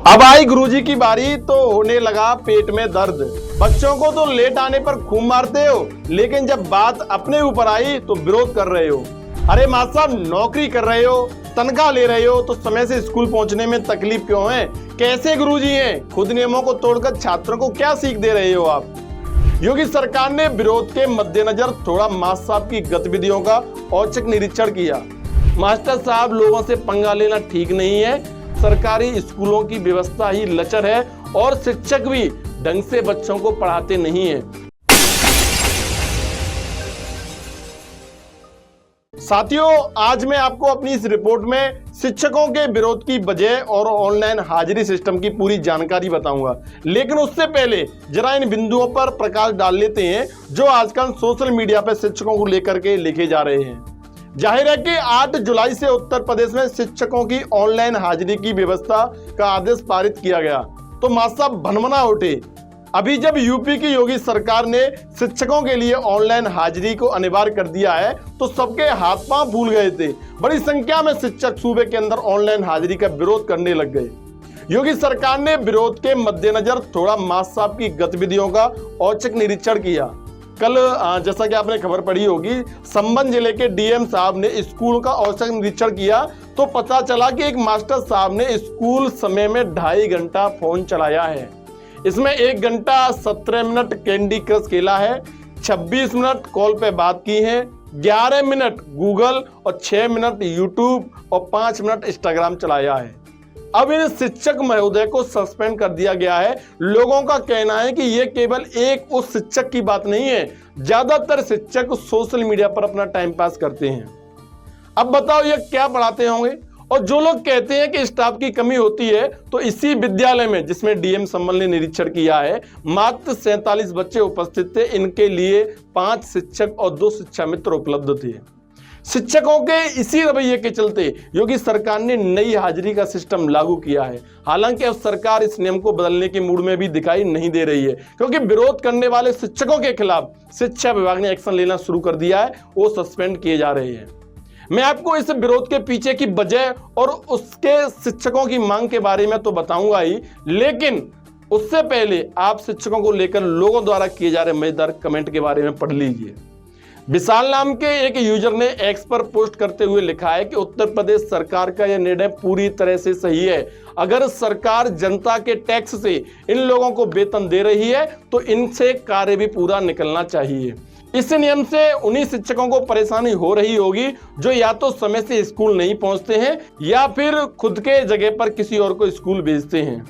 अब आई गुरुजी की बारी तो होने लगा पेट में दर्द। बच्चों को तो लेट आने पर खूब मारते हो, लेकिन जब बात अपने ऊपर आई तो विरोध कर रहे हो। अरे मास्टर साहब, नौकरी कर रहे हो, तनख्वाह ले रहे हो, तो समय से स्कूल पहुंचने में तकलीफ क्यों है? कैसे गुरुजी हैं? खुद नियमों को तोड़कर छात्रों को क्या सीख दे रहे हो आप? योगी सरकार ने विरोध के मद्देनजर थोड़ा मास्टर साहब की गतिविधियों का औचक निरीक्षण किया। मास्टर साहब, लोगों से पंगा लेना ठीक नहीं है। सरकारी स्कूलों की व्यवस्था ही लचर है और शिक्षक भी ढंग से बच्चों को पढ़ाते नहीं हैं। साथियों, आज मैं आपको अपनी इस रिपोर्ट में शिक्षकों के विरोध की वजह और ऑनलाइन हाजिरी सिस्टम की पूरी जानकारी बताऊंगा। लेकिन उससे पहले जरा इन बिंदुओं पर प्रकाश डाल लेते हैं जो आजकल सोशल मीडिया पर शिक्षकों को लेकर के लिखे जा रहे हैं। जाहिर है कि 8 जुलाई से उत्तर प्रदेश में शिक्षकों की ऑनलाइन हाजिरी की व्यवस्था का आदेश पारित किया गया तो मास्टर साहब भनमना उठे। अभी जब यूपी की योगी सरकार ने शिक्षकों के लिए ऑनलाइन हाजिरी को अनिवार्य कर दिया है तो सबके हाथ पांव फूल गए थे। बड़ी संख्या में शिक्षक सूबे के अंदर ऑनलाइन हाजिरी का विरोध करने लग गए। योगी सरकार ने विरोध के मद्देनजर थोड़ा मास्टर साहब की गतिविधियों का औचक निरीक्षण किया। कल जैसा कि आपने खबर पढ़ी होगी, संबंध जिले के डीएम साहब ने स्कूल का औचक निरीक्षण किया तो पता चला कि एक मास्टर साहब ने स्कूल समय में 2.5 घंटा फोन चलाया है। इसमें 1 घंटा 17 मिनट कैंडी क्रश खेला है, 26 मिनट कॉल पे बात की है, 11 मिनट गूगल और 6 मिनट यूट्यूब और 5 मिनट इंस्टाग्राम चलाया है। अब इन शिक्षक महोदय को सस्पेंड कर दिया गया है। लोगों का कहना है कि ये केवल एक उस शिक्षक की बात नहीं है, ज्यादातर शिक्षक सोशल मीडिया पर अपना टाइम पास करते हैं। अब बताओ ये क्या पढ़ाते होंगे? और जो लोग कहते हैं कि स्टाफ की कमी होती है, तो इसी विद्यालय में जिसमें डीएम संबल ने निरीक्षण किया है, मात्र 47 बच्चे उपस्थित थे। इनके लिए 5 शिक्षक और 2 शिक्षा मित्र उपलब्ध थे। शिक्षकों के इसी रवैये के चलते योगी सरकार ने नई हाजिरी का सिस्टम लागू किया है। हालांकि अब सरकार इस नियम को बदलने के मूड में भी दिखाई नहीं दे रही है, क्योंकि विरोध करने वाले शिक्षकों के खिलाफ शिक्षा विभाग ने एक्शन लेना शुरू कर दिया है। वो सस्पेंड किए जा रहे हैं। मैं आपको इस विरोध के पीछे की वजह और उसके शिक्षकों की मांग के बारे में तो बताऊंगा ही, लेकिन उससे पहले आप शिक्षकों को लेकर लोगों द्वारा किए जा रहे मजेदार कमेंट के बारे में पढ़ लीजिए। विशाल नाम के एक यूजर ने एक्स पर पोस्ट करते हुए लिखा है कि उत्तर प्रदेश सरकार का यह निर्णय पूरी तरह से सही है। अगर सरकार जनता के टैक्स से इन लोगों को वेतन दे रही है तो इनसे कार्य भी पूरा निकलना चाहिए। इस नियम से उन्हीं शिक्षकों को परेशानी हो रही होगी जो या तो समय से स्कूल नहीं पहुंचते हैं या फिर खुद के जगह पर किसी और को स्कूल भेजते हैं।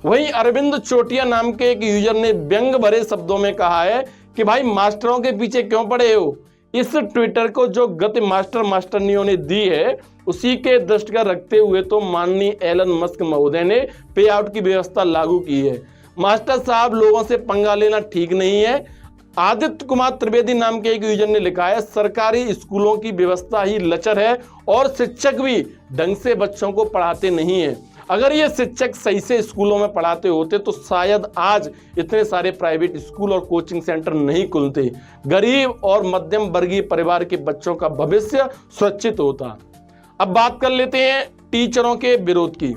वहीं अरविंद चोटिया नाम के एक यूजर ने व्यंग भरे शब्दों में कहा है कि भाई मास्टरों के पीछे क्यों पड़े हो? इस ट्विटर को जो गति मास्टरनियों ने दी है उसी के दृष्टिगत रखते हुए तो माननीय एलन मस्क महोदय ने पे आउट की व्यवस्था लागू की है। मास्टर साहब, लोगों से पंगा लेना ठीक नहीं है। आदित्य कुमार त्रिवेदी नाम के एक यूजर ने लिखा है, सरकारी स्कूलों की व्यवस्था ही लचर है और शिक्षक भी ढंग से बच्चों को पढ़ाते नहीं है। अगर ये शिक्षक सही से स्कूलों में पढ़ाते होते तो शायद आज इतने सारे प्राइवेट स्कूल और कोचिंग सेंटर नहीं खुलते। गरीब और मध्यम वर्गीय परिवार के बच्चों का भविष्य सुरक्षित होता। अब बात कर लेते हैं टीचरों के विरोध की।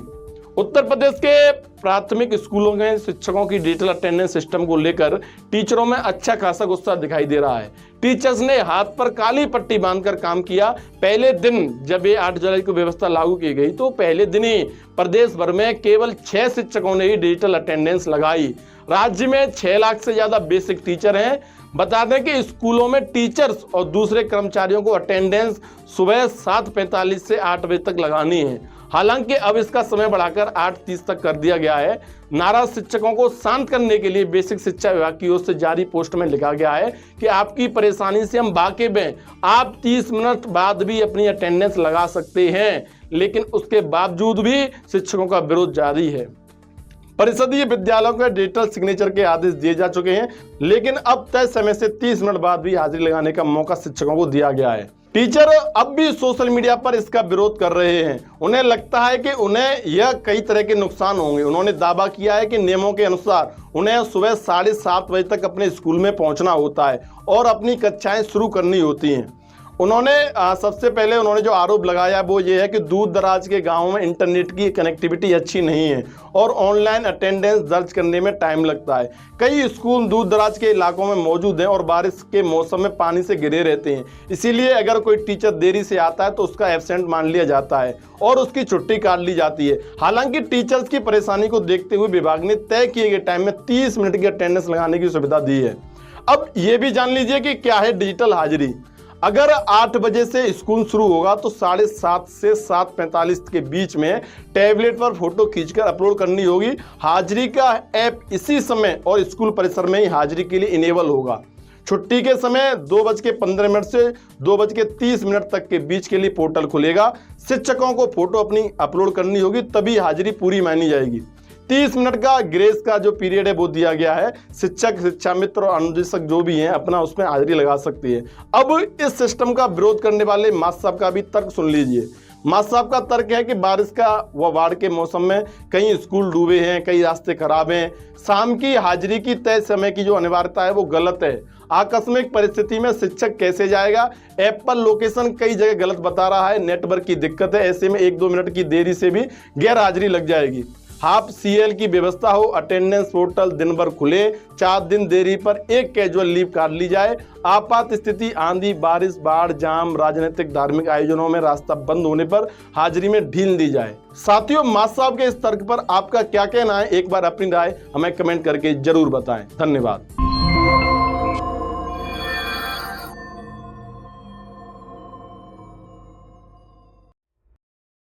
उत्तर प्रदेश के प्राथमिक स्कूलों में शिक्षकों की डिजिटल अटेंडेंस सिस्टम को लेकर टीचरों में अच्छा खासा गुस्सा दिखाई दे रहा है। टीचर्स ने हाथ पर काली पट्टी बांधकर काम किया। पहले दिन जब ये 8 जुलाई को व्यवस्था लागू की गई तो पहले दिन ही प्रदेश भर में केवल 6 शिक्षकों ने ही डिजिटल अटेंडेंस लगाई। राज्य में 6 लाख से ज्यादा बेसिक टीचर हैं। बता दें कि स्कूलों में टीचर्स और दूसरे कर्मचारियों को अटेंडेंस सुबह 7:45 से 8 बजे तक लगानी है। हालांकि अब इसका समय बढ़ाकर 8:30 तक कर दिया गया है। नाराज शिक्षकों को शांत करने के लिए बेसिक शिक्षा विभाग की ओर से जारी पोस्ट में लिखा गया है कि आपकी परेशानी से हम वाकिफ हैं। आप 30 मिनट बाद भी अपनी अटेंडेंस लगा सकते हैं, लेकिन उसके बावजूद भी शिक्षकों का विरोध जारी है। परिषदीय विद्यालयों के डिजिटल सिग्नेचर के आदेश दिए जा चुके हैं, लेकिन अब तय समय से 30 मिनट बाद भी हाजिरी लगाने का मौका शिक्षकों को दिया गया है। टीचर अब भी सोशल मीडिया पर इसका विरोध कर रहे हैं। उन्हें लगता है कि उन्हें यह कई तरह के नुकसान होंगे। उन्होंने दावा किया है कि नियमों के अनुसार उन्हें सुबह 7:30 बजे तक अपने स्कूल में पहुंचना होता है और अपनी कक्षाएं शुरू करनी होती हैं। उन्होंने सबसे पहले उन्होंने जो आरोप लगाया वो ये है कि दूर दराज के गांवों में इंटरनेट की कनेक्टिविटी अच्छी नहीं है और ऑनलाइन अटेंडेंस दर्ज करने में टाइम लगता है। कई स्कूल दूर दराज के इलाकों में मौजूद हैं और बारिश के मौसम में पानी से घिरे रहते हैं, इसीलिए अगर कोई टीचर देरी से आता है तो उसका एब्सेंट मान लिया जाता है और उसकी छुट्टी काट ली जाती है। हालांकि टीचर्स की परेशानी को देखते हुए विभाग ने तय किए गए टाइम में 30 मिनट की अटेंडेंस लगाने की सुविधा दी है। अब ये भी जान लीजिए कि क्या है डिजिटल हाजिरी। अगर 8 बजे से स्कूल शुरू होगा तो 7:30 से 7:45 के बीच में टैबलेट पर फोटो खींचकर अपलोड करनी होगी। हाजिरी का ऐप इसी समय और स्कूल परिसर में ही हाजिरी के लिए इनेबल होगा। छुट्टी के समय 2:15 से 2:30 तक के बीच के लिए पोर्टल खुलेगा। शिक्षकों को फोटो अपनी अपलोड करनी होगी, तभी हाजिरी पूरी मानी जाएगी। 30 मिनट का ग्रेस का जो पीरियड है वो दिया गया है। शिक्षक, शिक्षा मित्र और अनुदेशक जो भी हैं अपना उसमें हाजिरी लगा सकती है। अब इस सिस्टम का विरोध करने वाले मास्टर साहब का भी तर्क सुन लीजिए। मास्टर साहब का तर्क है कि बारिश का व बाढ़ के मौसम में कई स्कूल डूबे हैं, कई रास्ते खराब हैं। शाम की हाजिरी की तय समय की जो अनिवार्यता है वो गलत है। आकस्मिक परिस्थिति में शिक्षक कैसे जाएगा? ऐप पर लोकेशन कई जगह गलत बता रहा है, नेटवर्क की दिक्कत है, ऐसे में 1-2 मिनट की देरी से भी गैर हाजिरी लग जाएगी। हाफ CL की व्यवस्था हो, अटेंडेंस पोर्टल दिन भर खुले, 4 दिन देरी पर 1 कैजुअल लीव काट ली जाए। आपात स्थिति, आंधी, बारिश, बाढ़, जाम, राजनीतिक धार्मिक आयोजनों में रास्ता बंद होने पर हाजिरी में ढील दी जाए। साथियों, मास्टर साहब के इस तर्क पर आपका क्या कहना है? एक बार अपनी राय हमें कमेंट करके जरूर बताएं। धन्यवाद।